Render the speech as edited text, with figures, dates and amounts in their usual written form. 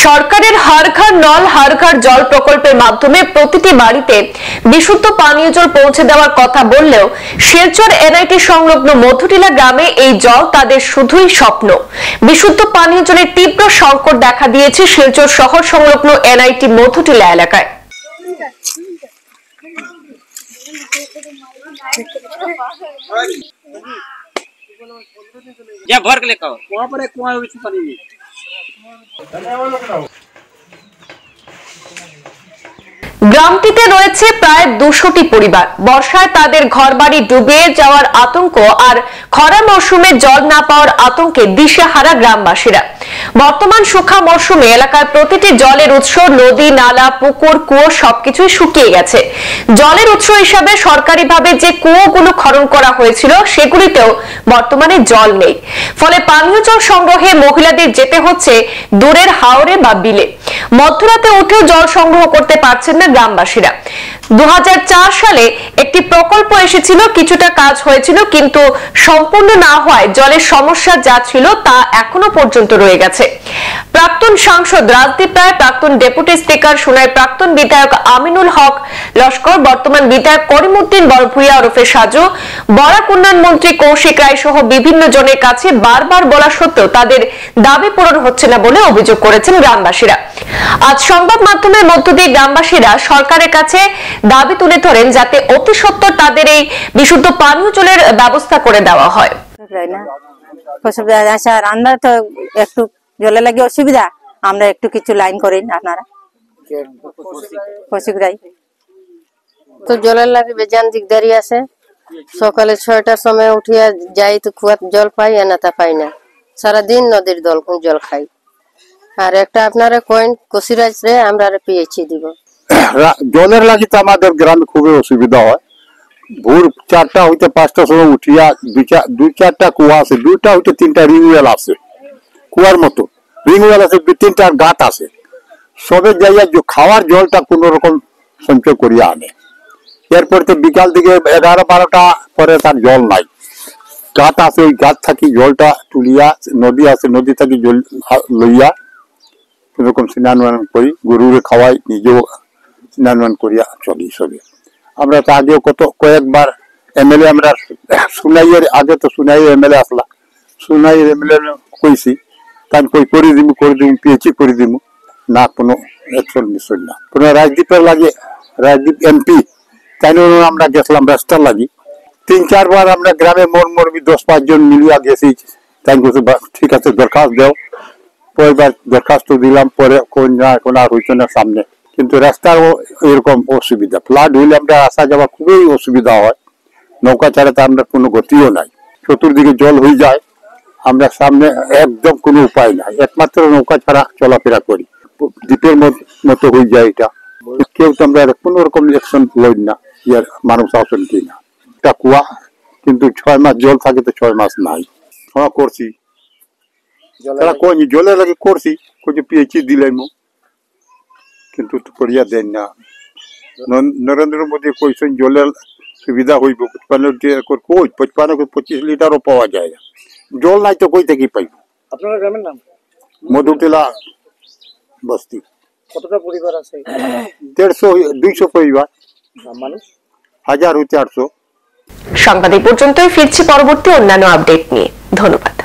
সরকারের হাড় ঘর নল হাড় ঘর জল প্রকল্পের মাধ্যমে প্রতিটি বাড়িতে বিশুদ্ধ পানীয় জল পৌঁছে দেওয়ার কথা বললেও শিলচর এনআইটি সংলগ্ন মধুটিলা গ্রামে এই জল তাদের শুধুই স্বপ্ন। বিশুদ্ধ পানীয় জলের তীব্র সংকট দেখা দিয়েছে শিলচর শহর সংলগ্ন এনআইটি মধুটিলা এলাকায়। या भर के लेकर वहाँ पर एक कुआं है पानी में। গ্রামটিতে রয়েছে প্রায় 200টি পরিবার। বর্ষায় তাদের ঘরবাড়ি ডুবে যাওয়ার আতঙ্ক আর খরা মৌসুমে জল না পাওয়ার আতঙ্কে দিশেহারা গ্রামবাসীরা। বর্তমান শুষ্ক মৌসুমে এলাকার প্রতিটি জলের উৎস, নদী, নালা, পুকুর, কুয়ো সবকিছুই শুকিয়ে গেছে। জলের উৎস হিসাবে সরকারিভাবে যে কুয়োগুলো খনন করা হয়েছিল সেগুলিতেও বর্তমানে জল নেই। ফলে পানীয় জল সংগ্রহে মহিলাদের যেতে হচ্ছে দূরের হাওরে বা বিলে। মধ্যরাতে উঠেও জল সংগ্রহ করতে পারছেন না গ্রামবাসীরা। 2004 সালে একটি প্রকল্প এসেছিল, কিছুটা কাজ হয়েছিল, কিন্তু সম্পূর্ণ না হওয়ায় জলের সমস্যা যা ছিল তা এখনো পর্যন্ত রয়ে গেছে। প্রাক্তন সাংসদ রাজদীপ রায়, প্রাক্তন ডেপুটি স্পিকার সোনাই, প্রাক্তন বিধায়ক আমিনুল হক লস্কর, বর্তমান বিধায়ক করিমউদ্দিন বড়ভূঁইয়া ওরফে সাজু, বরাক উন্নয়ন মন্ত্রী কৌশিক রায় সহ বিভিন্ন জনের কাছে বারবার বলা সত্ত্বেও তাদের দাবি পূরণ হচ্ছে না বলে অভিযোগ করেছেন গ্রামবাসীরা। আজ সংবাদ মাধ্যমের মধ্য দিয়ে গ্রামবাসীরা সরকারের কাছে দাবি তুলে ধরেন যাতে অতি সত্বর তাদের এই বিশুদ্ধ পানীয় জলের ব্যবস্থা করে দেওয়া হয়। আমরা তো একটু জলে লাগে অসুবিধা, আমরা একটু কিছু লাইন করেন আপনারা তো জলের লাগে বেজান দিকদারি আছে। সকালে 6টার সময় উঠিয়া যাই তো কুয়াত জল পাই না, তা পাই না। সারাদিন নদীর জল খাই। আর একটা আপনারা কয়েন কসিরাজ রে আমরা পেয়েছি দিব। জলের লাগে তো আমাদের গ্রামে খুবই অসুবিধা হয়। ভোর 4টা হইতে 5টার সময় উঠিয়া 2-4টা কুয়া আছে, 2টা হইতে 3টা রিংওয়েল আছে, কুয়ার মতো রিংওয়েল আছে, 2-3টা গাত আছে। সবে যাইয়া খাওয়ার জলটা কোন রকম সঞ্চয় করিয়া আনে। এরপর তো বিকাল দিকে 11-12টা পরে তার জল নাই। গাত আছে, ওই গাত থাকি জলটা তুলিয়া, নদী আছে, নদী থাকি জল লইয়া কোনরকম স্নান করি, গরুরে খাওয়াই, নিজেও স্নান করিয়া চলি সবে। আমরা তো আগেও কয়েকবার এমএলএ, আমরা সুনাইয়ের আগে তো সুনাইয়ের এমএলএ আসলা, সুনাইয়ের এমএলএ কইছি তাই করে দিব পিএইচি করে দিব না, কোনো অ্যাকশন নিশ্চয় না। কোনো রাজদীপের লাগে, রাজদীপ এমপি তাই আমরা গেছিলাম রাস্তার লাগি। 3-4 বার আমরা গ্রামে মরবি 10-5 জন মিলিয়া গেছি। তাই বলছে ঠিক আছে দরখাস্ত দেও। পরেরবার দরখাস্ত দিলাম, পরে কোন আর হইতো না সামনে। কিন্তু রাস্তার এরকম অসুবিধা, ফ্লাড হইলে আমরা আসা যাওয়া খুবই অসুবিধা হয়। নৌকা ছাড়া তো আমরা কোনো গতিও নাই, চতুর্দিকে জল হয়ে যায়, আমরা সামনে একদম কোনো উপায় নাই, একমাত্র নৌকা ছাড়া চলাফেরা করি। দ্বীপের মতো হয়ে যায় এটা। কেউ তো আমরা কোনো রকম অ্যাকশন লই না, ইয়ার মানুষ আসেন কি না। একটা কুয়া কিন্তু 6 মাস জল থাকে, তো 6 মাস নাই। হ্যাঁ করছি, তারা কোন জলের লাগে করছি, পিএইচি দিলাম, কিন্তু করিয়া দেন না। নরেন্দ্র মোদী কইছেন জলের সুবিধা হইব, 55-25 লিটারও পাওয়া যায় না। জল নাই তো কই থেকে পাইব। আপনার গ্রামের নাম? মধুটিলা বস্তি। কতটা পরিবার আছে? 150-200 পরিবার, মানুষ 1000 হইতে 800। সংবাদ এই পর্যন্তই, ফিরছি পরবর্তী অন্যান্য আপডেট নিয়ে। ধন্যবাদ।